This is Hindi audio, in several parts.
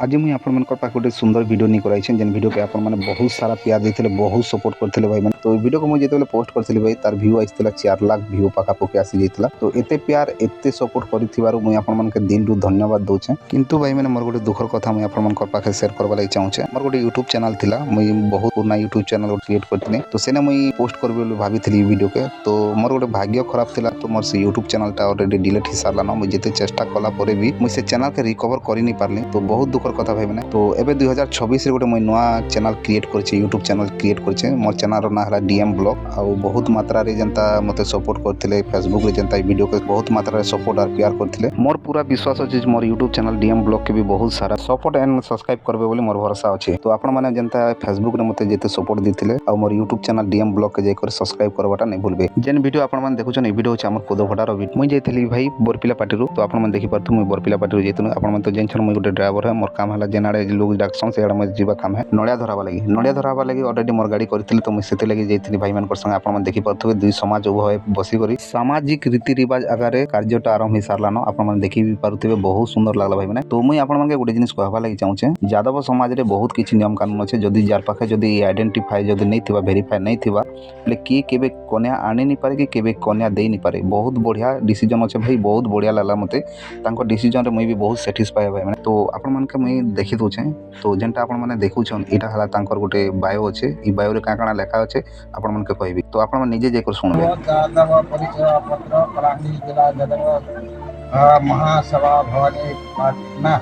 आज मुझे आपण गोटे सुंदर वीडियो नहीं कराई जेन वीडियो के आपण मैंने बहुत सारा प्यार देते बहुत सपोर्ट करते भाई मैंने तो वीडियो को मुझे जो पोस्ट करी भाई तार व्यू आसाला 4 लाख व्यू पाखापाखि आसी जाता तो एत प्यार एत सपोर्ट कर दिल रु धन्यवाद दूचे किंतु भाई मैंने मोर गोटे दुखर कथा मुझे पाखे सेयर करवा लगी चाहूचे मोर गोटे यूट्यूब चैनल था मुझे बहुत पुराना यूट्यूब चैनल क्रिएट करती तो सेने मुझे पोस्ट कर भाई वीडियो के तो मोर गोटे भाग्य खराब था तो मोर से यूट्यूब चैनल ऑलरेडी डिलीट हो सारान मुझे जिते चेष्टा कला भी मुझे चैनल के रिकवर कर नहीं पार्ली तो बहुत दुखर कथा भाई मैंने तो एबे 2026 रे गोटे मुझे नुआ चैनल क्रिएट कर यूट्यूब चैनल क्रिएट कर मोर चैनल ना है डीएम ब्लॉग आउ बहुत मात्रा रे जनता मते सपोर्ट करथिले फेसबुक रे जनता वीडियो के बहुत मात्रा रे सपोर्ट और प्यार करथिले मोर पूरा विश्वास अछि मोर यूट्यूब चैनल डीएम ब्लॉग के भी बहुत सारा सपोर्ट एंड सब्सक्राइब करबे बोली मोर भरोसा अछि तो आपण माने जनता फेसबुक रे मते जेते सपोर्ट दिथिले आ मोर यूट्यूब चैनल डीएम ब्लॉग के जाकर सब्सक्राइब करबाटा नहीं भूलबे जेन वीडियो आपण माने देखुछन ए वीडियो अछि हमर पोदोफटार वीडियो मुई जेथली भाई बोरपिला पार्टी रो तो आपण माने देखि परथु मुई बोरपिला पार्टी रो जेतनु आपण माने तो जेनछन मुई गोटे ड्राइवर है मोर काम हला जेनाडे लोग डाकसन से मैं जीवा काम है नड़िया धरावा लगी ऑलरेडी मोर गाड़ी करथिले तो मुझे लगी जाइथिली भाई मान संगे आपण देखि परथुबे दुई समाज उभय बसी करी सामाजिक रीति रिवाज आगारे कार्यटा आरंभ हो सारलान आपण देखि भी पारुथिबे बहुत सुंदर लागला भाई माने तो मुई आपण मानके गोटे जिनिस कहबा लगी चाहूचे यादव समाज रे बहुत किछि नियम कानून अछि जदी जार पाखे जदी आइडेंटिफाई जदी नहीं थिबा वेरीफाई नहीं थिबा ले की केबे कन्या आनी नहीं पारे कि केबे कन्या देई नहीं पारे बहुत बढ़िया डिसीजन अछि भाई बहुत बढ़िया लागला मते तांको डिसीजन रे मुई भी बहुत सैटिस्फाई भाई माने तो आपण मानके मुई देखि दोचे तो जेनटा आपण माने देखुछन एटा हला तांकर गोटे बायो अछि ई बायो रे काना लेखा अछि आपण मानके कहबी तो आपण माने निजे जेकर सुनबे यादव परिचय पत्र कलाहांडी जिला यादव महासभा भवानी पाटना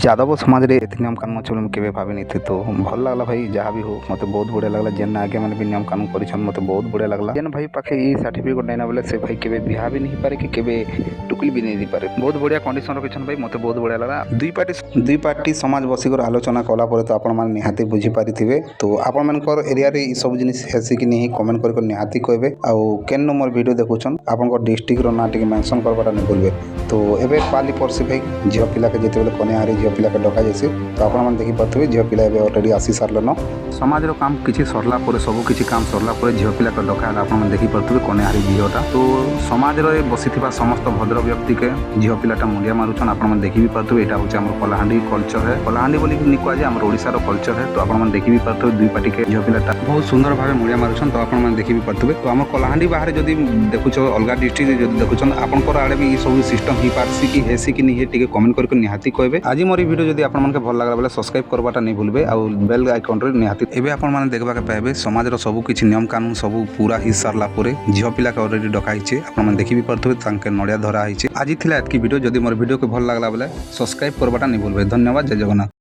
यादव समाज रे एत नियम कानून अछि केबे भाबी नहीं थे तो भल लागला भाई जहाँ भी हो मते बहुत बढ़िया लागला जेन आगे माने भी नियम कानून करिछन मते बहुत बढ़िया लागला जेन भाई पाखे ई सर्टिफिकेट नहीं ना बोले से भाई केबे बिहा भी नहीं पारे कि केबे टुकली भी नहीं दी पारे बहुत बढ़िया कंडीशन रखिछन भाई मते बहुत बढ़िया लागला दुई पार्टी समाज बसी कर आलोचना कला परे तो आपण माने निहाती बुझी पारिथिबे तो आपण मानकर एरिया रे ई सब जिनिस हेसी कि नहीं कमेंट कर निहाती कहबे आ केन मोर वीडियो देखुछन आपनकर डिस्ट्रिक्ट रो ना टिके मेंशन करबाटा नहीं भूलबे तो एबे पाली परसी भाई झियो पिला के जेते बेले कन्या हारी झियो पिला के डका जैसे तो आपण देखि पाथुबे झियो पिला एबे ऑलरेडी आसी सारलन समाज रो काम किछि सरला परे सब किछि काम सरला परे झियो पिला के डका आपण देखि पाथुबे कन्या हारी झियोटा तो समाज रे बसिथिबा समस्त भद्र व्यक्ति के झियो पिलाटा मुंडिया मारुछन आपण देखि भी पाथुबे एटा होचे हमर कलाहांडी कल्चर है कलाहांडी बोली निकुआ जे हमर ओडिसा रो कल्चर है तो आपण देखि भी पाथुबे दुई पार्टी के झियो पिलाटा बहुत सुंदर भाबे मुंडिया मारुछन तो आपण देखि भी पाथुबे तो हमर कलाहांडी बाहर जदी देखुछो अलगा डिस्ट्रिक्ट जदी देखुछन आपनकर आडे भी ई सब सिस्टम ही पारसी कि हेसी कि नहीं टिके कमेंट करके निहाती कहबे आज मोर वीडियो जदी आपण मानके भल लागला बेले सब्सक्राइब करबाटा नहीं भूलबे आ बेल आइकन रे निहाती एबे आपण माने देखबा के पाएबे समाज रो सब किछि नियम कानून सब पूरा ही सारला परे झियो पिला के ऑलरेडी डकाइछे आपण माने देखि भी परथबे तांके नडिया धरा आइछे आज थिला एतकी वीडियो जदी मोर वीडियो के भल लागला बेले सब्सक्राइब करबाटा नहीं भूलबे धन्यवाद जय जगन्नाथ।